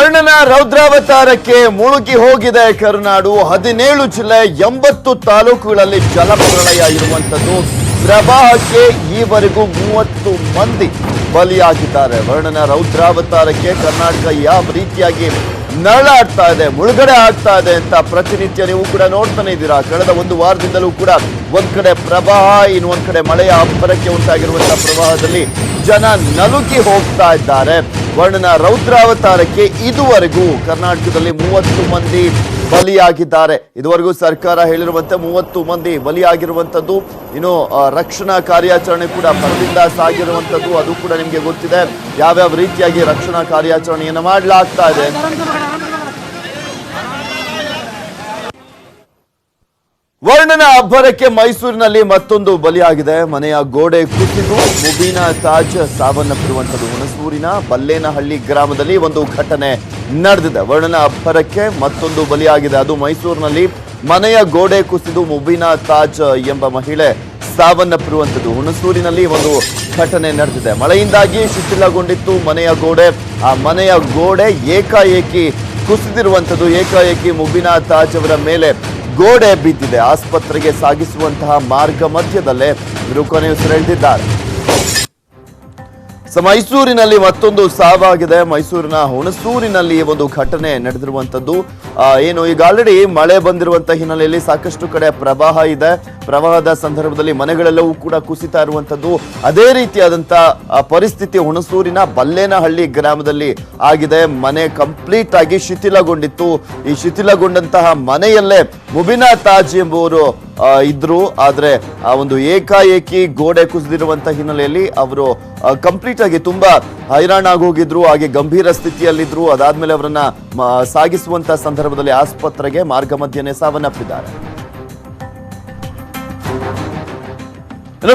ವರ್ಣನ ರೌದ್ರಾವತಾರಕ್ಕೆ ಮುಳುಗಿ ಹೋಗಿದೆ ಕರುನಾಡು. 17 ಜಿಲ್ಲೆ 80 ತಾಲೂಕುಗಳಲ್ಲಿ ಜಲಪ್ರಳಯ ಇರುವಂತದ್ದು. ಪ್ರವಾಹಕ್ಕೆ ಈವರೆಗೂ 30 ಮಂದಿ ಬಲಿಯಾಗಿದ್ದಾರೆ. ವರ್ಣನ ರೌದ್ರಾವತಾರಕ್ಕೆ ಕರ್ನಾಟಕ ಯಾವ ರೀತಿಯಾಗಿ ನರಳಾಡ್ತಾ ಇದೆ, ಮುಳುಗಡೆ ಆಗ್ತಾ ಇದೆ ಅಂತ ಪ್ರತಿನಿತ್ಯ ನೀವು ಕೂಡ ನೋಡ್ತಾನೆ ಇದ್ದೀರಾ. ಕಳೆದ ಒಂದು ವಾರದಿಂದಲೂ ಕೂಡ ಒಂದ್ ಕಡೆ ಪ್ರವಾಹ, ಇನ್ನೊಂದ್ ಕಡೆ ಮಳೆಯ ಅಬ್ಬರಕ್ಕೆ ಉಂಟಾಗಿರುವಂತಹ ಪ್ರವಾಹದಲ್ಲಿ ಜನ ನಲುಗಿ ಹೋಗ್ತಾ ಇದ್ದಾರೆ. ವರ್ಣನ ರೌದ್ರಾವತಾರಕ್ಕೆ ಇದುವರೆಗೂ ಕರ್ನಾಟಕದಲ್ಲಿ 30 ಮಂದಿ ಬಲಿಯಾಗಿದ್ದಾರೆ. ಇದುವರೆಗೂ ಸರ್ಕಾರ ಹೇಳಿರುವಂತೆ 30 ಮಂದಿ ಬಲಿಯಾಗಿರುವಂತದ್ದು. ಇನ್ನು ರಕ್ಷಣಾ ಕಾರ್ಯಾಚರಣೆ ಕೂಡ ಭರದಿಂದ ಸಾಗಿರುವಂತದ್ದು. ಅದು ಕೂಡ ನಿಮ್ಗೆ ಗೊತ್ತಿದೆ ಯಾವ್ಯಾವ ರೀತಿಯಾಗಿ ರಕ್ಷಣಾ ಕಾರ್ಯಾಚರಣೆಯನ್ನು ಮಾಡಲಾಗ್ತಾ ಇದೆ. ವರ್ಣನ ಅಬ್ಬರಕ್ಕೆ ಮೈಸೂರಿನಲ್ಲಿ ಮತ್ತೊಂದು ಬಲಿಯಾಗಿದೆ. ಮನೆಯ ಗೋಡೆ ಕುಸಿದು ಮುಬೀನಾ ತಾಜ್ ಸಾವನ್ನಪ್ಪಿರುವಂತದ್ದು. ಹುಣಸೂರಿನ ಬಲ್ಲೇನಹಳ್ಳಿ ಗ್ರಾಮದಲ್ಲಿ ಒಂದು ಘಟನೆ ನಡೆದಿದೆ. ವರ್ಣನ ಅಬ್ಬರಕ್ಕೆ ಮತ್ತೊಂದು ಬಲಿಯಾಗಿದೆ. ಅದು ಮೈಸೂರಿನಲ್ಲಿ ಮನೆಯ ಗೋಡೆ ಕುಸಿದು ಮುಬೀನಾ ತಾಜ್ ಎಂಬ ಮಹಿಳೆ ಸಾವನ್ನಪ್ಪಿರುವಂತದ್ದು. ಹುಣಸೂರಿನಲ್ಲಿ ಒಂದು ಘಟನೆ ನಡೆದಿದೆ. ಮಳೆಯಿಂದಾಗಿ ಶಿಥಿಲಗೊಂಡಿತ್ತು ಮನೆಯ ಗೋಡೆ. ಆ ಮನೆಯ ಗೋಡೆ ಏಕಾಏಕಿ ಕುಸಿದಿರುವಂತದ್ದು. ಏಕಾಏಕಿ ಮುಬೀನಾ ತಾಜ್ ಅವರ ಮೇಲೆ ಗೋಡೆ ಬಿದ್ದಿದೆ. ಆಸ್ಪತ್ರೆಗೆ ಸಾಗಿಸುವಂತಹ ಮಾರ್ಗ ಮಧ್ಯದಲ್ಲೇ ಇವರು ಕೊನೆಯುಸಿರೆಳೆದಿದ್ದಾರೆ. ಮೈಸೂರಿನಲ್ಲಿ ಮತ್ತೊಂದು ಸಾವಾಗಿದೆ. ಮೈಸೂರಿನ ಹುಣಸೂರಿನಲ್ಲಿ ಒಂದು ಘಟನೆ ನಡೆದಿರುವಂತದ್ದು. ಏನು ಈಗ ಆಲ್ರೆಡಿ ಮಳೆ ಬಂದಿರುವಂತಹ ಹಿನ್ನೆಲೆಯಲ್ಲಿ ಸಾಕಷ್ಟು ಕಡೆ ಪ್ರವಾಹ ಇದೆ. ಪ್ರವಾಹದ ಸಂದರ್ಭದಲ್ಲಿ ಮನೆಗಳೆಲ್ಲವೂ ಕೂಡ ಕುಸಿತಾ ಇರುವಂತದ್ದು. ಅದೇ ರೀತಿಯಾದಂತಹ ಪರಿಸ್ಥಿತಿ ಹುಣಸೂರಿನ ಬಲ್ಲೇನಹಳ್ಳಿ ಗ್ರಾಮದಲ್ಲಿ ಆಗಿದೆ. ಮನೆ ಕಂಪ್ಲೀಟ್ ಆಗಿ ಶಿಥಿಲಗೊಂಡಿತ್ತು. ಈ ಶಿಥಿಲಗೊಂಡಂತಹ ಮನೆಯಲ್ಲೇ ಮುಬೀನಾ ತಾಜ್ ಎಂಬುವರು ಇದ್ರು. ಆದ್ರೆ ಆ ಒಂದು ಏಕಾಏಕಿ ಗೋಡೆ ಕುಸಿದಿರುವಂತಹ ಹಿನ್ನೆಲೆಯಲ್ಲಿ ಅವರು ಕಂಪ್ಲೀಟ್ ಆಗಿ ತುಂಬಾ ಹೈರಾಣಾಗೋಗಿದ್ರು. ಹಾಗೆ ಗಂಭೀರ ಸ್ಥಿತಿಯಲ್ಲಿದ್ರು. ಅದಾದ್ಮೇಲೆ ಅವರನ್ನ ಸಾಗಿಸುವಂತಹ ಸಂದರ್ಭದಲ್ಲಿ ಆಸ್ಪತ್ರೆಗೆ ಮಾರ್ಗ ಮಧ್ಯೆನೇ ಸಾವನ್ನಪ್ಪಿದ್ದಾರೆ.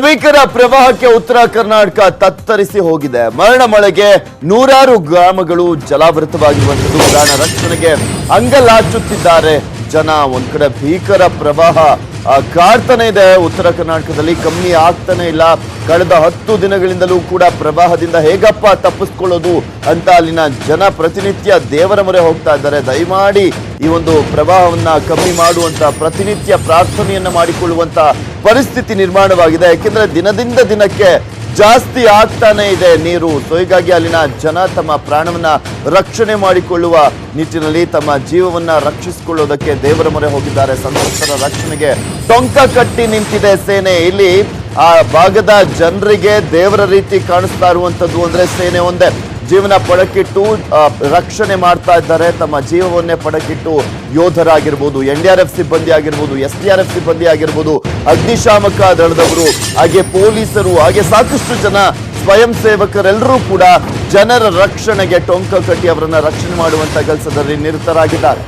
ಭೀಕರ ಪ್ರವಾಹಕ್ಕೆ ಉತ್ತರ ಕರ್ನಾಟಕ ತತ್ತರಿಸಿ ಹೋಗಿದೆ. ಮರಣ ಮಳೆಗೆ ನೂರಾರು ಗ್ರಾಮಗಳು ಜಲಾವೃತವಾಗಿರುವಂತದ್ದು. ಪ್ರಾಣ ರಕ್ಷಣೆಗೆ ಅಂಗಲಾಚುತ್ತಿದ್ದಾರೆ ಜನ. ಒಂದ್ ಕಡೆ ಭೀಕರ ಪ್ರವಾಹ ಕಾಡ್ತಾನೆ ಇದೆ. ಉತ್ತರ ಕರ್ನಾಟಕದಲ್ಲಿ ಕಮ್ಮಿ ಆಗ್ತಾನೆ ಇಲ್ಲ. ಕಳೆದ 10 ದಿನಗಳಿಂದಲೂ ಕೂಡ ಪ್ರವಾಹದಿಂದ ಹೇಗಪ್ಪ ತಪ್ಪಿಸ್ಕೊಳ್ಳೋದು ಅಂತ ಅಲ್ಲಿನ ಜನ ಪ್ರತಿನಿತ್ಯ ದೇವರ ಮೊರೆ ಹೋಗ್ತಾ ಇದ್ದಾರೆ. ದಯಮಾಡಿ ಈ ಒಂದು ಪ್ರವಾಹವನ್ನ ಕಮ್ಮಿ ಮಾಡುವಂತ ಪ್ರತಿನಿತ್ಯ ಪ್ರಾರ್ಥನೆಯನ್ನ ಮಾಡಿಕೊಳ್ಳುವಂತ ಪರಿಸ್ಥಿತಿ ನಿರ್ಮಾಣವಾಗಿದೆ. ಯಾಕೆಂದ್ರೆ ದಿನದಿಂದ ದಿನಕ್ಕೆ ಜಾಸ್ತಿ ಆಗ್ತಾನೆ ಇದೆ ನೀರು. ಸೊ ಹೀಗಾಗಿ ಅಲ್ಲಿನ ಜನ ತಮ್ಮ ಪ್ರಾಣವನ್ನ ರಕ್ಷಣೆ ಮಾಡಿಕೊಳ್ಳುವ ನಿಟ್ಟಿನಲ್ಲಿ ತಮ್ಮ ಜೀವವನ್ನ ರಕ್ಷಿಸಿಕೊಳ್ಳುವುದಕ್ಕೆ ದೇವರ ಮೊರೆ ಹೋಗಿದ್ದಾರೆ. ಸಂತ್ರಸ್ತರ ರಕ್ಷಣೆಗೆ ಟೊಂಕ ಕಟ್ಟಿ ನಿಂತಿದೆ ಸೇನೆ. ಇಲ್ಲಿ ಆ ಭಾಗದ ಜನರಿಗೆ ದೇವರ ರೀತಿ ಕಾಣಿಸ್ತಾ ಇರುವಂತದ್ದು ಅಂದ್ರೆ ಸೇನೆ ಒಂದೇ. ಜೀವನ ಪಡಕಿಟ್ಟು ರಕ್ಷಣೆ ಮಾಡ್ತಾ ಇದ್ದಾರೆ. ತಮ್ಮ ಜೀವವನ್ನೇ ಪಡಕಿಟ್ಟು ಯೋಧರಾಗಿರ್ಬೋದು, NDRF ಸಿಬ್ಬಂದಿ ಆಗಿರ್ಬೋದು, SDRF ಸಿಬ್ಬಂದಿ ಆಗಿರ್ಬೋದು, ಅಗ್ನಿಶಾಮಕ ದಳದವರು, ಹಾಗೆ ಪೊಲೀಸರು, ಹಾಗೆ ಸಾಕಷ್ಟು ಜನ ಸ್ವಯಂ ಸೇವಕರೆಲ್ಲರೂ ಕೂಡ ಜನರ ರಕ್ಷಣೆಗೆ ಟೊಂಕ ಕಟ್ಟಿ ಅವರನ್ನ ರಕ್ಷಣೆ ಮಾಡುವಂತ ಕೆಲಸದಲ್ಲಿ ನಿರತರಾಗಿದ್ದಾರೆ.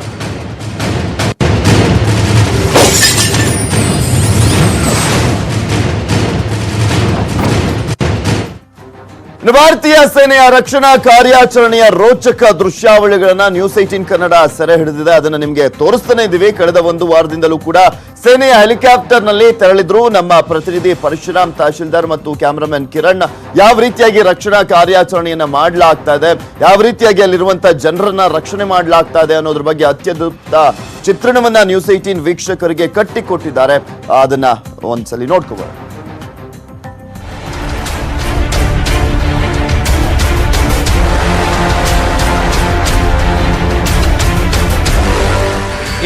ಭಾರತೀಯ ಸೇನೆಯ ರಕ್ಷಣಾ ಕಾರ್ಯಾಚರಣೆಯ ರೋಚಕ ದೃಶ್ಯಾವಳಿಗಳನ್ನ ನ್ಯೂಸ್ 18 ಕನ್ನಡ ಸೆರೆ ಹಿಡಿದಿದೆ. ಅದನ್ನ ನಿಮ್ಗೆ ತೋರಿಸ್ತಾನೆ ಇದೀವಿ. ಕಳೆದ ಒಂದು ವಾರದಿಂದಲೂ ಕೂಡ ಸೇನೆಯ ಹೆಲಿಕಾಪ್ಟರ್ ನಲ್ಲಿ ತೆರಳಿದ್ರು ನಮ್ಮ ಪ್ರತಿನಿಧಿ ಪರಶುರಾಮ್, ತಹಶೀಲ್ದಾರ್ ಮತ್ತು ಕ್ಯಾಮರಾಮನ್ ಕಿರಣ್. ಯಾವ ರೀತಿಯಾಗಿ ರಕ್ಷಣಾ ಕಾರ್ಯಾಚರಣೆಯನ್ನ ಮಾಡಲಾಗ್ತಾ ಇದೆ, ಯಾವ ರೀತಿಯಾಗಿ ಅಲ್ಲಿರುವಂತಹ ಜನರನ್ನ ರಕ್ಷಣೆ ಮಾಡಲಾಗ್ತಾ ಇದೆ ಅನ್ನೋದ್ರ ಬಗ್ಗೆ ಅತ್ಯದ್ಭುತ ಚಿತ್ರಣವನ್ನ ನ್ಯೂಸ್ 18 ವೀಕ್ಷಕರಿಗೆ ಕಟ್ಟಿಕೊಟ್ಟಿದ್ದಾರೆ. ಅದನ್ನ ಒಂದ್ಸಲಿ ನೋಡ್ಕೋಬಹುದು.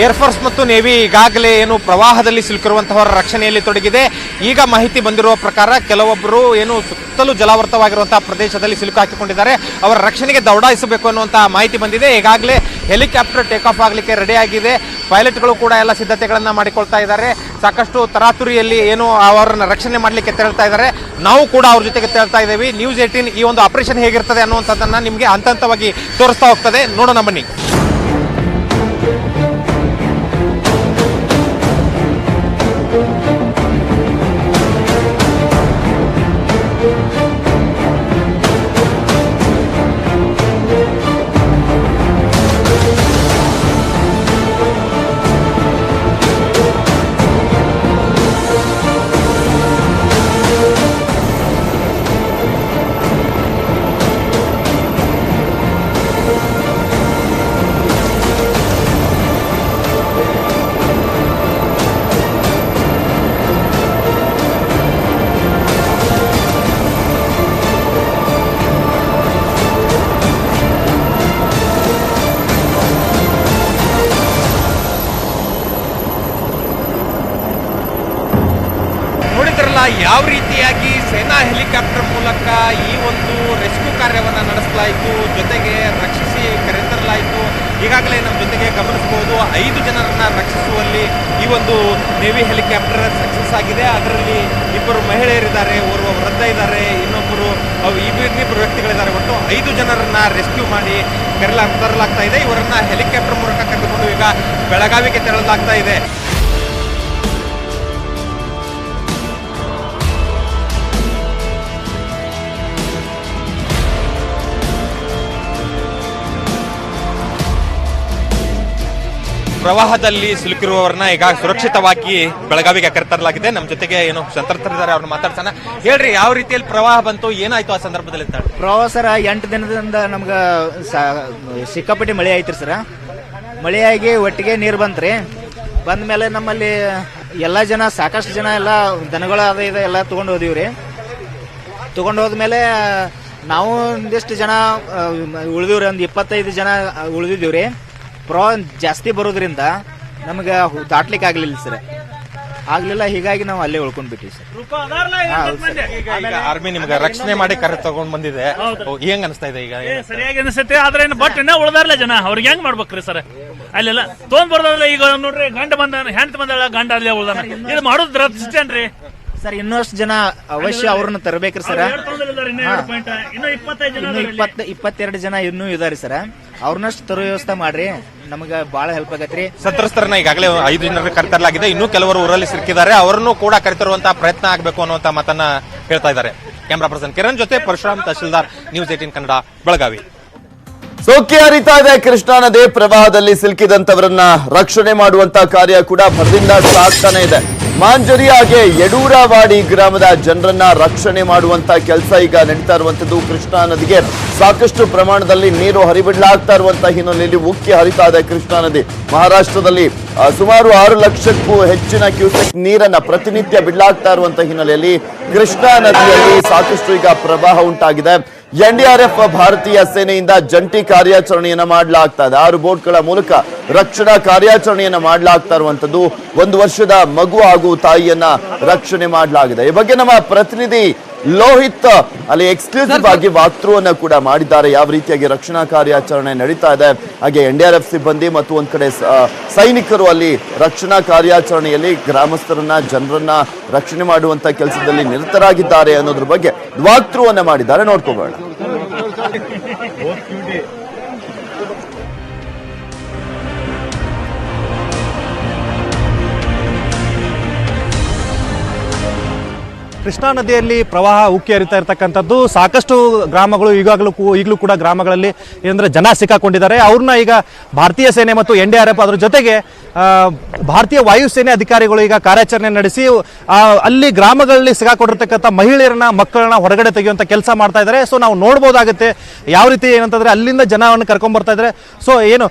ಏರ್ಫೋರ್ಸ್ ಮತ್ತು ನೇವಿ ಈಗಾಗಲೇ ಏನು ಪ್ರವಾಹದಲ್ಲಿ ಸಿಲುಕಿರುವಂತಹವರ ರಕ್ಷಣೆಯಲ್ಲಿ ತೊಡಗಿದೆ. ಈಗ ಮಾಹಿತಿ ಬಂದಿರುವ ಪ್ರಕಾರ ಕೆಲವೊಬ್ಬರು ಏನು ಸುತ್ತಲೂ ಜಲಾವೃತವಾಗಿರುವಂತಹ ಪ್ರದೇಶದಲ್ಲಿ ಸಿಲುಕು ಹಾಕಿಕೊಂಡಿದ್ದಾರೆ. ಅವರ ರಕ್ಷಣೆಗೆ ದೌಡಾಯಿಸಬೇಕು ಅನ್ನುವಂತಹ ಮಾಹಿತಿ ಬಂದಿದೆ. ಈಗಾಗಲೇ ಹೆಲಿಕಾಪ್ಟರ್ ಟೇಕ್ ಆಫ್ ಆಗಲಿಕ್ಕೆ ರೆಡಿ ಆಗಿದೆ. ಪೈಲಟ್ಗಳು ಕೂಡ ಎಲ್ಲ ಸಿದ್ಧತೆಗಳನ್ನ ಮಾಡಿಕೊಳ್ತಾ ಇದ್ದಾರೆ. ಸಾಕಷ್ಟು ತರಾತುರಿಯಲ್ಲಿ ಏನು ಅವರನ್ನ ರಕ್ಷಣೆ ಮಾಡಲಿಕ್ಕೆ ತೆರಳ್ತಾ ಇದ್ದಾರೆ. ನಾವು ಕೂಡ ಅವ್ರ ಜೊತೆಗೆ ತೆರಳ್ತಾ ಇದ್ದೇವೆ. ನ್ಯೂಸ್ 18 ಈ ಒಂದು ಆಪರೇಷನ್ ಹೇಗಿರ್ತದೆ ಅನ್ನುವಂಥದ್ದನ್ನ ನಿಮಗೆ ಹಂತ ಹಂತವಾಗಿ ತೋರಿಸ್ತಾ ಹೋಗ್ತದೆ. ನೋಡೋಣ ಬನ್ನಿ. ಹೆಲಿಕಾಪ್ಟರ್ ಮೂಲಕ ಈ ಒಂದು ರೆಸ್ಕ್ಯೂ ಕಾರ್ಯವನ್ನು ನಡೆಸಲಾಯಿತು, ಜೊತೆಗೆ ರಕ್ಷಿಸಿ ಕರೆತರಲಾಯಿತು. ಈಗಾಗಲೇ ನಮ್ಮ ಜೊತೆಗೆ ಗಮನಿಸಬಹುದು 5 ಜನರನ್ನ ರಕ್ಷಿಸುವಲ್ಲಿ ಈ ಒಂದು ನೇವಿ ಹೆಲಿಕಾಪ್ಟರ್ ಸಕ್ಸಸ್ ಆಗಿದೆ. ಅದರಲ್ಲಿ 2 ಮಹಿಳೆಯರಿದ್ದಾರೆ, ಓರ್ವ ವೃದ್ಧ ಇದ್ದಾರೆ, ಇನ್ನೊಬ್ಬರು ಇನ್ನಿಬ್ಬರು ವ್ಯಕ್ತಿಗಳಿದ್ದಾರೆ. ಒಟ್ಟು 5 ಜನರನ್ನ ರೆಸ್ಕ್ಯೂ ಮಾಡಿ ತರಲಾಗ್ತಾ ಇದೆ. ಇವರನ್ನ ಹೆಲಿಕಾಪ್ಟರ್ ಮೂಲಕ ಕರೆದುಕೊಂಡು ಈಗ ಬೆಳಗಾವಿಗೆ ತೆರಳಲಾಗ್ತಾ ಇದೆ. ಪ್ರವಾಹದಲ್ಲಿ ಸಿಲುಕಿರುವವರನ್ನ ಈಗ ಸುರಕ್ಷಿತವಾಗಿ ಬೆಳಗಾವಿಗೆ ಕರೆತರಲಾಗಿದೆ. ನಮ್ಮ ಜೊತೆಗೆ ಏನು ಸಂತ್ರಸ್ತರಿದ್ದಾರೆ, ಅವ್ರನ್ನ ಮಾತಾಡ್ಸೋಣ. ಹೇಳ್ರಿ, ಯಾವ ರೀತಿಯಲ್ಲಿ ಪ್ರವಾಹ ಬಂತು, ಏನಾಯ್ತು ಆ ಸಂದರ್ಭದಲ್ಲಿ ಅಂತ? ಪ್ರವಾಹ ಸರ್ 8 ದಿನದಿಂದ ನಮ್ಗೆ ಸಿಕ್ಕಾಪಟ್ಟಿ ಮಳೆ ಐತ್ರಿ ಸರ್. ಮಳೆಯಾಗಿ ಒಟ್ಟಿಗೆ ನೀರು ಬಂತ್ರಿ. ಬಂದ ಮೇಲೆ ನಮ್ಮಲ್ಲಿ ಎಲ್ಲ ಜನ, ಸಾಕಷ್ಟು ಜನ ಎಲ್ಲ ದನಗಳು ಅದ ಇದೆ ಎಲ್ಲ ತೊಗೊಂಡು ಹೋದಿವ್ರಿ. ತೊಗೊಂಡು ಹೋದ್ಮೇಲೆ ನಾವು ಒಂದಿಷ್ಟು ಜನ ಉಳಿದಿವ್ರಿ, ಒಂದು 25 ಜನ ಉಳಿದಿದ್ದೀವ್ರಿ. ಪ್ರವಾಹ ಜಾಸ್ತಿ ಬರೋದ್ರಿಂದ ನಮ್ಗೆ ದಾಟ್ಲಿಕ್ಕೆ ಆಗ್ಲಿಲ್ಲ ಸರ್, ಆಗ್ಲಿಲ್ಲ. ಹೀಗಾಗಿ ನಾವು ಅಲ್ಲೇ ಉಳ್ಕೊಂಡ್ಬಿಟ್ಟಿವಿ ಸರ್. ಆರ್ಮಿ ನಿಮ್ಗೆ ರಕ್ಷಣೆ ಮಾಡಿ ಕರೆ ತಗೊಂಡ್ ಬಂದಿದೆ, ಹೆಂಗ್ ಅನಿಸ್ತಾ ಇದೆ? ಈಗ ಸರಿಯಾಗಿ ಅನಿಸುತ್ತೆ, ಆದ್ರೆ ಬಟ್ ಇನ್ನ ಉಳ್ದಾರ್ಲ ಜನ, ಅವ್ರಿಗೆ ಹೆಂಗ್ ಮಾಡ್ಬೇಕ್ರಿ ಸರ್? ಅಲ್ಲೆಲ್ಲ ತೊಗೊಂಡ್ ಬರ್ದಾರಲ್ಲ. ಈಗ ನೋಡ್ರಿ, ಗಂಡ ಬಂದ ಹೆಂಡತಿ ಬಂದಾಳ, ಗಂಡ ಅಲ್ಲೇ ಉಳ್ದಾನ. ಇದು ಮಾಡೋದ್ರ ಅಷ್ಟೇನ್ರಿ ಸರ್? ಇನ್ನಷ್ಟು ಜನ ಅವಶ್ಯ ಅವ್ರನ್ನ ತರಬೇಕ್ರಿ ಸರ್. ಇನ್ನು 22 ಜನ ಇನ್ನೂ ಇದಾರೆ ಸರ್. ಅವ್ರನ್ನಷ್ಟು ತರೋ ವ್ಯವಸ್ಥೆ ಮಾಡ್ರಿ, ನಮ್ಗೆ ಬಹಳ ಹೆಲ್ಪ್ ಆಗತ್ರಿ. ಸಂತ್ರಸ್ತರನ್ನ ಈಗಾಗಲೇ 5 ಜನರು ಕರೆತರಲಾಗಿದೆ. ಇನ್ನೂ ಕೆಲವರು ಊರಲ್ಲಿ ಸಿಕ್ಕಿದ್ದಾರೆ, ಅವರನ್ನು ಕೂಡ ಕರೆತರುವಂತಹ ಪ್ರಯತ್ನ ಆಗಬೇಕು ಅನ್ನುವಂತ ಮಾತನ್ನ ಹೇಳ್ತಾ ಇದ್ದಾರೆ. ಕ್ಯಾಮರಾ ಪರ್ಸನ್ ಕಿರಣ್ ಜೊತೆ ಪರಶುರಾಮ್, ತಹಶೀಲ್ದಾರ್, ನ್ಯೂಸ್ 18 ಕನ್ನಡ, ಬೆಳಗಾವಿ. ಸೋಕಿ ಹರಿತಾ ಇದೆ ಕೃಷ್ಣಾ ನದಿ. ಪ್ರವಾಹದಲ್ಲಿ ಸಿಲುಕಿದಂತವರನ್ನ ರಕ್ಷಣೆ ಮಾಡುವಂತ ಕಾರ್ಯ ಕೂಡ ಭರದಿಂದ ಸಾಗ್ತಾನೆ ಇದೆ. ಮಾಂಜರಿ ಹಾಗೆ ಯಡೂರವಾಡಿ ಗ್ರಾಮದ ಜನರನ್ನ ರಕ್ಷಣೆ ಮಾಡುವಂತ ಕೆಲಸ ಈಗ ನಡೀತಾ ಇರುವಂತದ್ದು. ಕೃಷ್ಣಾ ನದಿಗೆ ಸಾಕಷ್ಟು ಪ್ರಮಾಣದಲ್ಲಿ ನೀರು ಹರಿಬಿಡಲಾಗ್ತಾ ಇರುವಂತಹ ಹಿನ್ನೆಲೆಯಲ್ಲಿ ಉಕ್ಕಿ ಹರಿತಾ ಇದೆ ಕೃಷ್ಣಾ ನದಿ. ಮಹಾರಾಷ್ಟ್ರದಲ್ಲಿ ಸುಮಾರು 6 ಲಕ್ಷಕ್ಕೂ ಹೆಚ್ಚಿನ ಕ್ಯೂಸೆಕ್ ನೀರನ್ನ ಪ್ರತಿನಿತ್ಯ ಬಿಡಲಾಗ್ತಾ ಇರುವಂತಹ ಹಿನ್ನೆಲೆಯಲ್ಲಿ ಕೃಷ್ಣಾ ನದಿಯಲ್ಲಿ ಸಾಕಷ್ಟು ಈಗ ಪ್ರವಾಹ ಉಂಟಾಗಿದೆ. ಎನ್ಡಿಆರ್ಎಫ್ ಭಾರತೀಯ ಸೇನೆಯಿಂದ ಜಂಟಿ ಕಾರ್ಯಾಚರಣೆಯನ್ನ ಮಾಡಲಾಗ್ತಾ ಇದೆ. 6 ಬೋಟ್ಗಳ ಮೂಲಕ ರಕ್ಷಣಾ ಕಾರ್ಯಾಚರಣೆಯನ್ನ ಮಾಡಲಾಗ್ತಾ ಇರುವಂತದ್ದು. 1 ವರ್ಷದ ಮಗು ಹಾಗೂ ತಾಯಿಯನ್ನ ರಕ್ಷಣೆ ಮಾಡಲಾಗಿದೆ. ಈ ಬಗ್ಗೆ ನಮ್ಮ ಪ್ರತಿನಿಧಿ ಲೋಹಿತ್ ಅಲ್ಲಿ ಎಕ್ಸ್ಕ್ಲೂಸಿವ್ ಆಗಿ ವಾಕ್ಥ್ರೂವನ್ನ ಕೂಡ ಮಾಡಿದ್ದಾರೆ. ಯಾವ ರೀತಿಯಾಗಿ ರಕ್ಷಣಾ ಕಾರ್ಯಾಚರಣೆ ನಡೀತಾ ಇದೆ, ಹಾಗೆ ಎನ್ಡಿಆರ್ಎಫ್ ಸಿಬ್ಬಂದಿ ಮತ್ತು ಒಂದ್ ಕಡೆ ಸೈನಿಕರು ಅಲ್ಲಿ ರಕ್ಷಣಾ ಕಾರ್ಯಾಚರಣೆಯಲ್ಲಿ ಗ್ರಾಮಸ್ಥರನ್ನ, ಜನರನ್ನ ರಕ್ಷಣೆ ಮಾಡುವಂತ ಕೆಲಸದಲ್ಲಿ ನಿರತರಾಗಿದ್ದಾರೆ ಅನ್ನೋದ್ರ ಬಗ್ಗೆ ವಾಕ್ಥ್ರೂವನ್ನ ಮಾಡಿದ್ದಾರೆ. ನೋಡ್ಕೋಬೇಡ. ಕೃಷ್ಣಾ ನದಿಯಲ್ಲಿ ಪ್ರವಾಹ ಉಕ್ಕಿ ಹರಿತಾ ಇರತಕ್ಕಂಥದ್ದು. ಸಾಕಷ್ಟು ಗ್ರಾಮಗಳು ಈಗಲೂ ಕೂಡ ಗ್ರಾಮಗಳಲ್ಲಿ ಏನಂದ್ರೆ ಜನ ಸಿಕ್ಕಾಕೊಂಡಿದ್ದಾರೆ. ಅವ್ರನ್ನ ಈಗ ಭಾರತೀಯ ಸೇನೆ ಮತ್ತು ಎನ್ಡಿಆರ್ಎಫ್ ಅದ್ರ ಜೊತೆಗೆ ಭಾರತೀಯ ವಾಯುಸೇನೆ ಅಧಿಕಾರಿಗಳು ಈಗ ಕಾರ್ಯಾಚರಣೆ ನಡೆಸಿ ಅಲ್ಲಿ ಗ್ರಾಮಗಳಲ್ಲಿ ಸಿಕ್ಕಾಕೊಂಡಿರ್ತಕ್ಕಂಥ ಮಹಿಳೆಯರನ್ನ, ಮಕ್ಕಳನ್ನ ಹೊರಗಡೆ ತೆಗೆಯುವಂಥ ಕೆಲಸ ಮಾಡ್ತಾ ಇದ್ದಾರೆ. ಸೊ ನಾವು ನೋಡ್ಬೋದಾಗುತ್ತೆ ಯಾವ ರೀತಿ ಏನಂತಂದ್ರೆ ಅಲ್ಲಿಂದ ಜನವನ್ನು ಕರ್ಕೊಂಡ್ ಬರ್ತಾ ಇದ್ದಾರೆ. ಸೊ ಏನು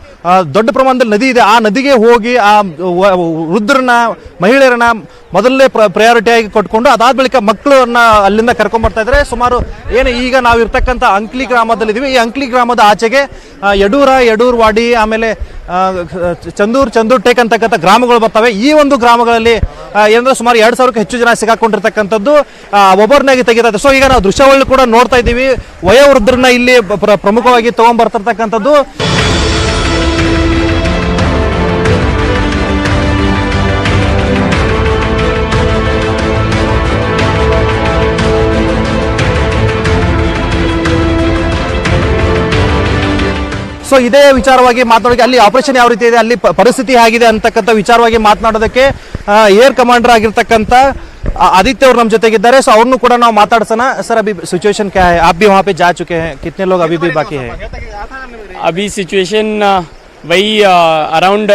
ದೊಡ್ಡ ಪ್ರಮಾಣದಲ್ಲಿ ನದಿ ಇದೆ, ಆ ನದಿಗೆ ಹೋಗಿ ಆ ವೃದ್ಧರನ್ನ, ಮಹಿಳೆಯರನ್ನ ಮೊದಲನೇ ಪ್ರಯಾರಿಟಿಯಾಗಿ ಕೊಟ್ಕೊಂಡು ಅದಾದ ಬಳಿಕ ಮಕ್ಕಳನ್ನ ಅಲ್ಲಿಂದ ಕರ್ಕೊಂಡ್ ಬರ್ತಾ ಇದ್ದಾರೆ. ಸುಮಾರು ಏನು ಈಗ ನಾವು ಇರ್ತಕ್ಕಂಥ ಅಂಕ್ಲಿ ಗ್ರಾಮದಲ್ಲಿದ್ದೀವಿ. ಈ ಅಂಕ್ಲಿ ಗ್ರಾಮದ ಆಚೆಗೆ ಯಡೂರವಾಡಿ, ಆಮೇಲೆ ಚಂದೂರ್ ಟೇಕ್ ಅಂತಕ್ಕಂಥ ಗ್ರಾಮಗಳು ಬರ್ತವೆ. ಈ ಒಂದು ಗ್ರಾಮಗಳಲ್ಲಿ ಏನಂದ್ರೆ ಸುಮಾರು 2,000ಕ್ಕೂ ಹೆಚ್ಚು ಜನ ಸಿಕ್ಕಾಕೊಂಡಿರ್ತಕ್ಕಂಥದ್ದು ಒಬ್ಬರನ್ನಾಗಿ ತೆಗಿತಾ ಇದೆ. ಸೊ ಈಗ ನಾವು ದೃಶ್ಯವನ್ನು ಕೂಡ ನೋಡ್ತಾ ಇದ್ದೀವಿ. ವಯೋವೃದ್ಧರನ್ನ ಇಲ್ಲಿ ಪ್ರಮುಖವಾಗಿ ತಗೊಂಡ್ಬರ್ತಿರ್ತಕ್ಕಂಥದ್ದು. ಸೊ ಇದೇ ವಿಚಾರವಾಗಿ ಮಾತನಾಡೋಕೆ, ಅಲ್ಲಿ ಆಪರೇಷನ್ ಯಾವ ರೀತಿ ಇದೆ, ಅಲ್ಲಿ ಪರಿಸ್ಥಿತಿ ಹೇಗಿದೆ ಅಂತಕ್ಕಂಥ ವಿಚಾರವಾಗಿ ಮಾತನಾಡೋದಕ್ಕೆ ಏರ್ ಕಮಾಂಡರ್ ಆಗಿರ್ತಕ್ಕಂಥ आदित्य और नम जोतेगिद्दारे सो ಅವ್ರನ್ನು ಕೂಡ ನಾವು ಮಾತಾಡ್ಸೋಣ. सर अभी सिचुएशन क्या है? आप भी वहाँ पे जा चुके हैं, कितने लोग अभी भी बाकी हैं? अभी सिचुएशन वही अराउंड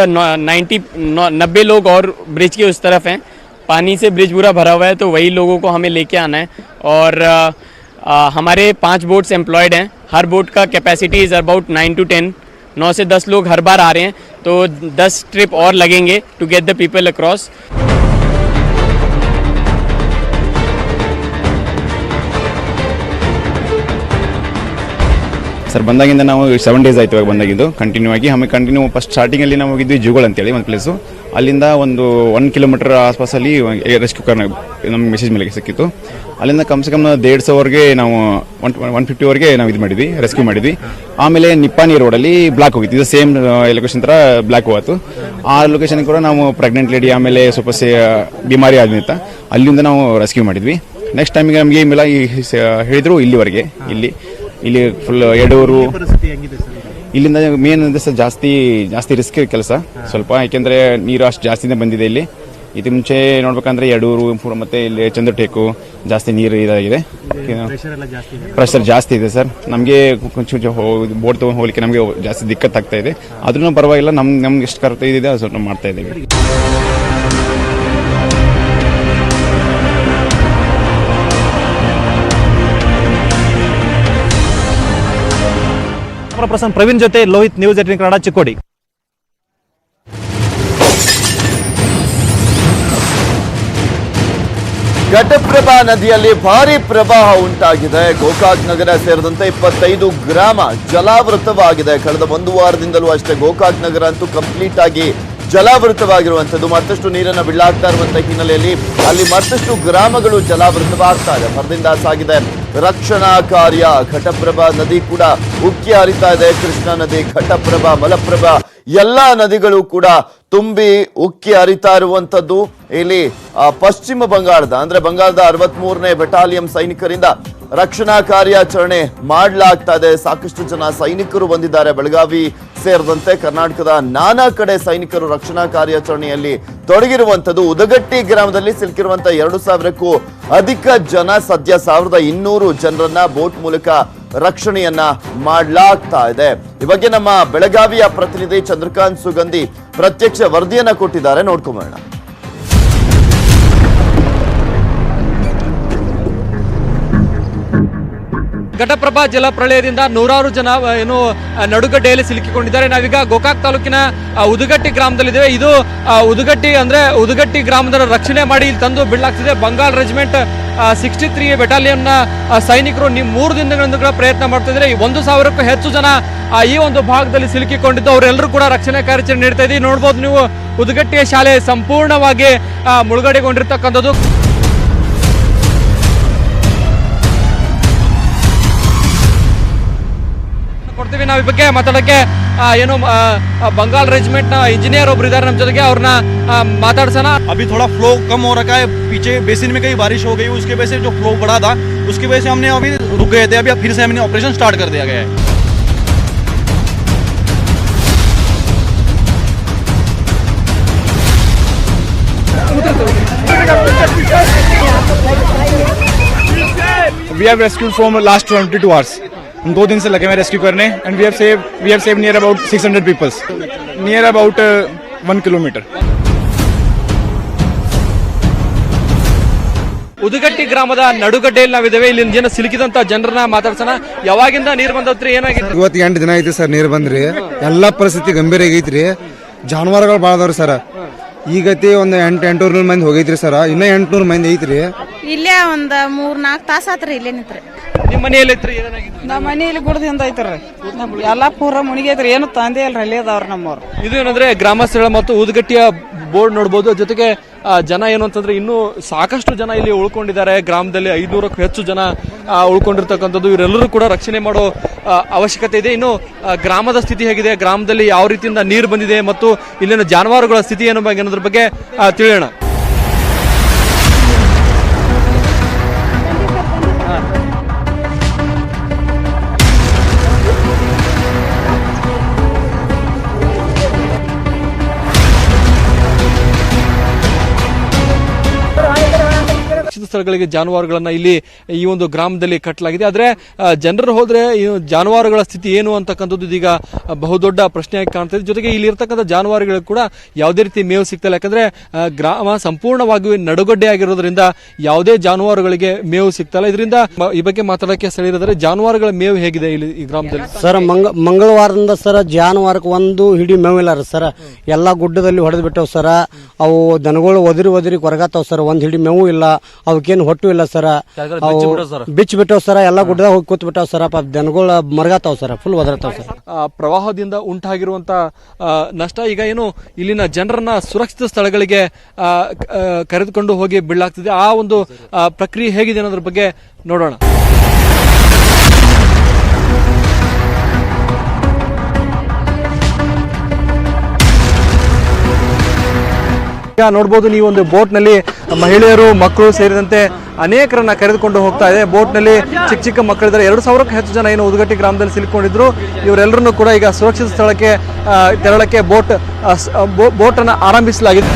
90 लोग और ब्रिज के उस तरफ हैं. पानी से ब्रिज पूरा भरा हुआ है, तो वही लोगों को हमें लेके आना है. और हमारे 5 बोट्स एम्प्लॉयड हैं. हर बोट का कैपेसिटी इज़ अबाउट 9 to 10. 9 से 10 लोग हर बार आ रहे हैं, तो 10 ट्रिप और लगेंगे to get the people across. Sir ಬಂದಾಗಿಂದ ನಾವು 7 ಡೇಸ್ ಆಯ್ತು ಇವಾಗ ಬಂದಾಗಿದ್ದು ಕಂಟಿನ್ಯೂ ಆಗಿ. ಆಮೇಲೆ ಕಂಟಿನ್ಯೂ ಫಸ್ಟ್ ಸ್ಟಾರ್ಟಿಂಗಲ್ಲಿ ನಾವು ಹೋಗಿದ್ವಿ ಜುಗೋಳ್ ಅಂತೇಳಿ ಒಂದು ಪ್ಲೇಸು. ಅಲ್ಲಿಂದ ಒಂದು 1 ಕಿಲೋಮೀಟರ್ ಆಸ್ಪಾಸಲ್ಲಿ ರೆಸ್ಕ್ಯೂ ಕಾರ್ ನಮ್ಗೆ ಮೆಸೇಜ್ ಮೇಲೆ ಸಿಕ್ಕಿತ್ತು. ಅಲ್ಲಿಂದ ಕಮ್ಸೆ ಕಮ್ 150ವರೆಗೆ ನಾವು 150ವರೆಗೆ ನಾವು ಇದು ಮಾಡಿದ್ವಿ, ರೆಸ್ಕ್ಯೂ ಮಾಡಿದ್ವಿ. ಆಮೇಲೆ ನಿಪ್ಪಾನಿ ರೋಡಲ್ಲಿ ಬ್ಲಾಕ್ ಹೋಗಿತ್ತು, ಇದು ಸೇಮ್ ಲೊಕೇಶನ್ ಥರ ಬ್ಲಾಕ್ ಹೋಯ್ತು. ಆ ಲೊಕೇಶನ್ ಕೂಡ ನಾವು ಪ್ರೆಗ್ನೆಂಟ್ ಲೇಡಿ ಆಮೇಲೆ ಸ್ವಲ್ಪ ಬಿಮಾರಿ ಆದ್ಮಿತ್ತ ಅಲ್ಲಿಂದ ನಾವು ರೆಸ್ಕ್ಯೂ ಮಾಡಿದ್ವಿ. ನೆಕ್ಸ್ಟ್ ಟೈಮಿಗೆ ನಮಗೆ ಏನಿಲ್ಲ ಹೇಳಿದ್ರು ಇಲ್ಲಿವರೆಗೆ ಇಲ್ಲಿ ಫುಲ್ ಎಡೂರು ಇಲ್ಲಿಂದ ಮೇನ್ ಅಂದರೆ ಸರ್ ಜಾಸ್ತಿ ರಿಸ್ಕ್ ಕೆಲಸ ಸ್ವಲ್ಪ, ಯಾಕೆಂದರೆ ನೀರು ಅಷ್ಟು ಜಾಸ್ತಿನೇ ಬಂದಿದೆ ಇಲ್ಲಿ. ಇದು ಮುಂಚೆ ನೋಡ್ಬೇಕಂದ್ರೆ ಎಡೂರು ಮತ್ತೆ ಇಲ್ಲಿ ಚಂದ್ರಟೇಕು ಜಾಸ್ತಿ ನೀರು ಇದಾಗಿದೆ, ಪ್ರೆಷರ್ ಜಾಸ್ತಿ ಇದೆ ಸರ್. ನಮಗೆ ಕೊಂಚ ಬೋಟ್ ತೊಗೊಂಡು ಹೋಗ್ಲಿಕ್ಕೆ ನಮಗೆ ಜಾಸ್ತಿ ದಿಕ್ಕತ್ತಾಗ್ತಾ ಇದೆ. ಆದ್ರೂ ಪರವಾಗಿಲ್ಲ, ನಮ್ಗೆ ಎಷ್ಟು ಕರ್ತವ್ಯ ಇದೆ ಅದು ಸ್ವಲ್ಪ ಮಾಡ್ತಾ ಇದ್ದೀವಿ. ಪರ್ಸನ್ ಪ್ರವೀಣ್ ಜೊತೆ ಲೋಹಿತ್, ನ್ಯೂಸ್ 18 ಕನ್ನಡ, ಚಿಕ್ಕೋಡಿ. ಘಟಪ್ರಭಾ ನದಿಯಲ್ಲಿ ಭಾರಿ ಪ್ರವಾಹ ಉಂಟಾಗಿದೆ. ಗೋಕಾಕ್ ನಗರ ಸೇರಿದಂತೆ 25 ಗ್ರಾಮ ಜಲಾವೃತವಾಗಿದೆ. ಕಳೆದ 1 ವಾರದಿಂದಲೂ ಅಷ್ಟೇ ಗೋಕಾಕ್ ನಗರ ಅಂತೂ ಕಂಪ್ಲೀಟ್ ಆಗಿ ಜಲಾವೃತವಾಗಿರುವಂಥದ್ದು. ಮತ್ತಷ್ಟು ನೀರನ್ನು ಬಿಡಲಾಗ್ತಾ ಇರುವಂತಹ ಹಿನ್ನೆಲೆಯಲ್ಲಿ ಅಲ್ಲಿ ಮತ್ತಷ್ಟು ಗ್ರಾಮಗಳು ಜಲಾವೃತವಾಗ್ತಾ ಇದೆ. ಭರದಿಂದ ಸಾಗಿದೆ ರಕ್ಷಣಾ ಕಾರ್ಯ. ಘಟಪ್ರಭಾ ನದಿ ಕೂಡ ಉಕ್ಕಿ ಹರಿತಾ ಇದೆ. ಕೃಷ್ಣಾ ನದಿ, ಘಟಪ್ರಭಾ, ಮಲಪ್ರಭಾ ಎಲ್ಲಾ ನದಿಗಳು ಕೂಡ ತುಂಬಿ ಉಕ್ಕಿ ಹರಿತಾ ಇರುವಂತದ್ದು. ಇಲ್ಲಿ ಪಶ್ಚಿಮ ಬಂಗಾಳದ ಅಂದ್ರೆ ಬಂಗಾಳದ 63ನೇ ಬೆಟಾಲಿಯನ್ ಸೈನಿಕರಿಂದ ರಕ್ಷಣಾ ಕಾರ್ಯಾಚರಣೆ ಮಾಡಲಾಗ್ತಾ ಇದೆ. ಸಾಕಷ್ಟು ಜನ ಸೈನಿಕರು ಬಂದಿದ್ದಾರೆ. ಬೆಳಗಾವಿ ಸೇರಿದಂತೆ ಕರ್ನಾಟಕದ ನಾನಾ ಕಡೆ ಸೈನಿಕರು ರಕ್ಷಣಾ ಕಾರ್ಯಾಚರಣೆಯಲ್ಲಿ ತೊಡಗಿರುವಂತದ್ದು. ಉದಗಟ್ಟಿ ಗ್ರಾಮದಲ್ಲಿ ಸಿಲುಕಿರುವಂತಹ 2000ಕ್ಕೂ ಅಧಿಕ ಜನ, ಸದ್ಯ 1200 ಜನರನ್ನ ಬೋಟ್ ಮೂಲಕ ರಕ್ಷಣೆಯನ್ನ ಮಾಡಲಾಗ್ತಾ ಇದೆ. ಈ ಬಗ್ಗೆ ನಮ್ಮ ಬೆಳಗಾವಿಯ ಪ್ರತಿನಿಧಿ ಚಂದ್ರಕಾಂತ್ ಸುಗಂಧಿ ಪ್ರತ್ಯಕ್ಷ ವರದಿಯನ್ನ ಕೊಟ್ಟಿದ್ದಾರೆ, ನೋಡ್ಕೊಂಬರೋಣ. ಘಟಪ್ರಭಾ ಜಲಪ್ರಳಯದಿಂದ ನೂರಾರು ಜನ ನಡುಗಡ್ಡೆಯಲ್ಲಿ ಸಿಲುಕಿಕೊಂಡಿದ್ದಾರೆ. ನಾವೀಗ ಗೋಕಾಕ್ ತಾಲೂಕಿನ ಉದಗಟ್ಟಿ ಗ್ರಾಮದಲ್ಲಿದ್ದೇವೆ. ಇದು ಉದಗಟ್ಟಿ ಗ್ರಾಮದ ರಕ್ಷಣೆ ಮಾಡಿ ಇಲ್ಲಿ ತಂದು ಬಿಡಲಾಗ್ತಿದೆ. ಬಂಗಾಲ್ ರೆಜಿಮೆಂಟ್ 63 ಬೆಟಾಲಿಯನ್ ಸೈನಿಕರು 3 ದಿನಗಳಿಂದ ಕೂಡ ಪ್ರಯತ್ನ ಮಾಡ್ತಾ ಇದ್ದಾರೆ. 1000ಕ್ಕೂ ಹೆಚ್ಚು ಜನ ಈ ಒಂದು ಭಾಗದಲ್ಲಿ ಸಿಲುಕಿಕೊಂಡಿದ್ದು ಅವರೆಲ್ಲರೂ ಕೂಡ ರಕ್ಷಣಾ ಕಾರ್ಯಾಚರಣೆ ನೀಡ್ತಾ ಇದ್ದೀವಿ. ನೋಡ್ಬೋದು ನೀವು, ಉದಗಟ್ಟಿಯ ಶಾಲೆ ಸಂಪೂರ್ಣವಾಗಿ ಮುಳುಗಡೆಗೊಂಡಿರ್ತಕ್ಕಂಥದ್ದು. ಕೊಡ್ತೀವಿ ನಾವು ಈ ಬಗ್ಗೆ ಮಾತಾಡಕ್ಕೆ. बंगाल रेजिमेंट इंजीनियर ಒಬ್ಬರು ಇದ್ದಾರೆ ನಮ್ಮ ಜೊತೆಗೆ, ಅವ್ರನ್ನ ಮಾತಾಡ್ಸೋಣ. अभी थोड़ा फ्लो कम हो रखा है, पीछे बेसिन में कहीं बारिश हो गई, उसके वजह से जो फ्लो बढ़ा था उसकी वजह से हमने अभी रुक गए थे. अभी फिर से हमने ऑपरेशन स्टार्ट कर दिया गया है. We have rescued from last 22 hours. हम 2 दिन से लगे हुए रेस्क्यू करने, and we have saved near about 600 peoples, near about 1 kilometre. Udagatti ಗ್ರಾಮದ ನಡುಗಡ್ಡೆಯಲ್ಲಿ ನಾವಿದ್ದೇವೆ. ಇಲ್ಲಿ ಜನ ಸಿಲುಕಿದಂತ ಜನರನ್ನ ಮಾತಾಡ್ಸೋಣ. ಯಾವಾಗಿಂದ ನೀರು ಬಂದತ್ರಿ, ಏನಾಗಿತ್ತು? ಇವತ್ತು 8 ದಿನ ಐತಿ ಸರ್ ನೀರು ಬಂದ್ರಿ. ಎಲ್ಲಾ ಪರಿಸ್ಥಿತಿ ಗಂಭೀರ ಆಗೈತ್ರಿ. ಜಾನುವಾರುಗಳು ಭಾಳ ಅದಾವ್ರಿ ಸರ್. ಈಗತಿ ಒಂದು 800 ಮಂದಿ ಹೋಗೈತ್ರಿ ಸರ್. ಇನ್ನ 800 ಮಂದಿ ಐತ್ರಿ. ಇಲ್ಲೇ ಒಂದ್ 3-4 ತಾಸ ಆತ್ರಿ ಇಲ್ಲೇ ನಿಂತ್ರಿ. ನಿಮ್ಮ ಮನೆಯಲ್ಲಿ ಐತ್ರಿ, ಏನಾಗಿತ್ತು? ನಮ್ಮ ಮನೆಯಲ್ಲಿ ಗುಡದಿಂದ ಐತ್ರಿ. ಎಲ್ಲಾ ಪೂರ ಮುಣಿಗೈತ್ರಿ, ಏನು ತಂದೆ ಅಲ್ರಿ, ಅಲ್ಲೇ ಅದಾವ್ರ ನಮ್ಮವ್ರು. ಇದು ಏನಂದ್ರೆ ಗ್ರಾಮಸ್ಥಳ ಮತ್ತು ಉದಗಟ್ಟಿಯ ಬೋರ್ಡ್ ನೋಡಬಹುದು. ಜೊತೆಗೆ ಜನ ಏನು ಅಂತಂದ್ರೆ ಇನ್ನೂ ಸಾಕಷ್ಟು ಜನ ಇಲ್ಲಿ ಉಳ್ಕೊಂಡಿದ್ದಾರೆ. ಗ್ರಾಮದಲ್ಲಿ 500ಕ್ಕೂ ಹೆಚ್ಚು ಜನ ಉಳ್ಕೊಂಡಿರ್ತಕ್ಕಂಥದ್ದು. ಇವರೆಲ್ಲರೂ ಕೂಡ ರಕ್ಷಣೆ ಮಾಡೋ ಅವಶ್ಯಕತೆ ಇದೆ. ಇನ್ನು ಗ್ರಾಮದ ಸ್ಥಿತಿ ಹೇಗಿದೆ, ಗ್ರಾಮದಲ್ಲಿ ಯಾವ ರೀತಿಯಿಂದ ನೀರು ಬಂದಿದೆ ಮತ್ತು ಇಲ್ಲಿನ ಜಾನುವಾರುಗಳ ಸ್ಥಿತಿ ಏನು ಅನ್ನೋದ್ರ ಬಗ್ಗೆ ತಿಳಿಯೋಣ. ಸ್ಥಳಗಳಿಗೆ ಜಾನುವಾರುಗಳನ್ನ ಇಲ್ಲಿ ಈ ಒಂದು ಗ್ರಾಮದಲ್ಲಿ ಕಟ್ಟಲಾಗಿದೆ. ಆದ್ರೆ ಜನರು ಹೋದ್ರೆ ಜಾನುವಾರುಗಳ ಸ್ಥಿತಿ ಏನು ಅಂತಕ್ಕಂಥದ್ದು ಇದೀಗ ಬಹುದೊಡ್ಡ ಪ್ರಶ್ನೆಯಾಗಿ ಕಾಣ್ತಿದೆ. ಜೊತೆಗೆ ಇಲ್ಲಿ ಇರ್ತಕ್ಕಂಥ ಜಾನುವಾರುಗಳಿಗೆ ಕೂಡ ಯಾವುದೇ ರೀತಿ ಮೇವು ಸಿಗ್ತಾ ಇಲ್ಲ. ಯಾಕಂದ್ರೆ ಗ್ರಾಮ ಸಂಪೂರ್ಣವಾಗಿ ನಡುಗಡ್ಡೆ ಆಗಿರೋದ್ರಿಂದ ಯಾವುದೇ ಜಾನುವಾರುಗಳಿಗೆ ಮೇವು ಸಿಗ್ತಾ ಇಲ್ಲ. ಇದರಿಂದ ಈ ಬಗ್ಗೆ ಮಾತಾಡಕ್ಕೆ ಸ್ಥಳೀಯರಾದರೆ ಜಾನುವಾರುಗಳ ಮೇವು ಹೇಗಿದೆ ಇಲ್ಲಿ ಈ ಗ್ರಾಮದಲ್ಲಿ? ಸರ್, ಮಂಗಳವಾರದಿಂದ ಸರ್ ಜಾನುವಾರಕ್ಕೆ ಒಂದು ಹಿಡಿ ಮೇವಿಲ್ಲ ರೀ ಸರ್. ಎಲ್ಲಾ ಗುಡ್ಡದಲ್ಲಿ ಹೊಡೆದು ಬಿಟ್ಟವ್ ಸರ್. ಅವು ದನಗಳು ಒದರಿ ಕೊರಗಾತಾವ್ ಸರ್. ಒಂದ್ ಹಿಡಿ ಮೇವು ಇಲ್ಲ. ಅವು ಅವಕ್ಕೇನು ಹೊಟ್ಟು ಇಲ್ಲ ಸರ್. ಬಿಚ್ಚಿ ಬಿಟ್ಟವ್ ಸರ, ಎಲ್ಲ ಗುಡ್ಡದಾಗ ಹೋಗಿ ಕೂತ್ ಬಿಟ್ಟಾವ್ ಸರ. ಪಾಪ ದನಗಳು ಮರಗಾತಾವ್ ಸರ್, ಫುಲ್ ಒದರ್ತಾವ್ ಸರ್. ಪ್ರವಾಹದಿಂದ ಉಂಟಾಗಿರುವಂತ ನಷ್ಟ ಈಗ ಏನು ಇಲ್ಲಿನ ಜನರನ್ನ ಸುರಕ್ಷಿತ ಸ್ಥಳಗಳಿಗೆ ಕರೆದುಕೊಂಡು ಹೋಗಿ ಬಿಡಲಾಗ್ತಿದೆ. ಆ ಒಂದು ಪ್ರಕ್ರಿಯೆ ಹೇಗಿದೆ ಅನ್ನೋದ್ರ ಬಗ್ಗೆ ನೋಡೋಣ. ಈಗ ನೋಡ್ಬೋದು ನೀವು ಒಂದು ಬೋಟ್ ನಲ್ಲಿ ಮಹಿಳೆಯರು, ಮಕ್ಕಳು ಸೇರಿದಂತೆ ಅನೇಕರನ್ನ ಕರೆದುಕೊಂಡು ಹೋಗ್ತಾ ಇದೆ. ಬೋಟ್ ನಲ್ಲಿ ಚಿಕ್ಕ ಚಿಕ್ಕ ಮಕ್ಕಳಿದ್ದಾರೆ. 2,000ಕ್ಕೂ ಹೆಚ್ಚು ಜನ ಏನು ಉದುಗಟ್ಟಿ ಗ್ರಾಮದಲ್ಲಿ ಸಿಲುಕೊಂಡಿದ್ರು. ಇವರೆಲ್ಲರನ್ನು ಕೂಡ ಈಗ ಸುರಕ್ಷಿತ ಸ್ಥಳಕ್ಕೆ ತೆರಳಕ್ಕೆ ಬೋಟ್ ಅನ್ನು ಆರಂಭಿಸಲಾಗಿದೆ.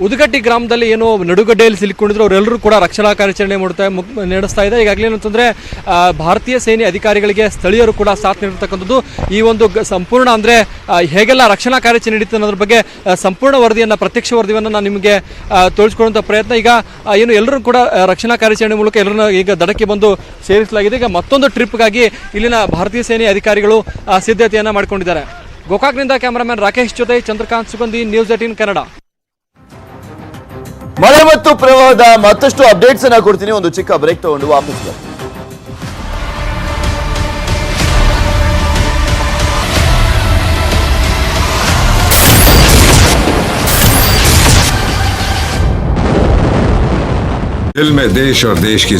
ಉದುಗಟ್ಟಿ ಗ್ರಾಮದಲ್ಲಿ ಏನು ನಡುಗಡ್ಡೆಯಲ್ಲಿ ಸಿಲುಕೊಂಡಿದ್ರು ಅವರೆಲ್ಲರೂ ಕೂಡ ರಕ್ಷಣಾ ಕಾರ್ಯಾಚರಣೆ ನಡೆಸ್ತಾ ಇದೆ. ಈಗಾಗಲೇ ಏನಂತಂದ್ರೆ ಭಾರತೀಯ ಸೇನೆ ಅಧಿಕಾರಿಗಳಿಗೆ ಸ್ಥಳೀಯರು ಕೂಡ ಸಾಥ್ ನೀಡಿರ್ತಕ್ಕಂಥದ್ದು. ಈ ಒಂದು ಸಂಪೂರ್ಣ ಅಂದ್ರೆ ಹೇಗೆಲ್ಲ ರಕ್ಷಣಾ ಕಾರ್ಯಾಚರಣೆ ನಡೀತದೆ ಅನ್ನೋದ್ರ ಬಗ್ಗೆ ಸಂಪೂರ್ಣ ವರದಿಯನ್ನ, ಪ್ರತ್ಯಕ್ಷ ವರದಿಯನ್ನು ನಾನು ನಿಮಗೆ ತೋರಿಸಿಕೊಳ್ಳುವಂಥ ಪ್ರಯತ್ನ. ಈಗ ಏನು ಎಲ್ಲರೂ ಕೂಡ ರಕ್ಷಣಾ ಕಾರ್ಯಾಚರಣೆ ಮೂಲಕ ಎಲ್ಲರನ್ನ ಈಗ ದಡಕ್ಕೆ ಬಂದು ಸೇರಿಸಲಾಗಿದೆ. ಈಗ ಮತ್ತೊಂದು ಟ್ರಿಪ್ಗಾಗಿ ಇಲ್ಲಿನ ಭಾರತೀಯ ಸೇನೆ ಅಧಿಕಾರಿಗಳು ಸಿದ್ಧತೆಯನ್ನ ಮಾಡಿಕೊಂಡಿದ್ದಾರೆ. ಗೋಕಾಕ್ನಿಂದ ಕ್ಯಾಮರಾಮನ್ ರಾಕೇಶ್ ಜೊತೆ ಚಂದ್ರಕಾಂತ್ ಸುಗಂಧಿ, ನ್ಯೂಸ್ 18 ಕನ್ನಡ. ಮಳೆ ಮತ್ತು ಪ್ರವಾಹದ ಮತ್ತಷ್ಟು ಅಪ್ಡೇಟ್ಸ್ ಅನ್ನ ಕೊಡ್ತೀನಿ. ಒಂದು ಚಿಕ್ಕ ಬ್ರೇಕ್ ತಗೊಂಡು ವಾಪಸ್ ಬರ್ತೀನಿ. दिल में देश और देश की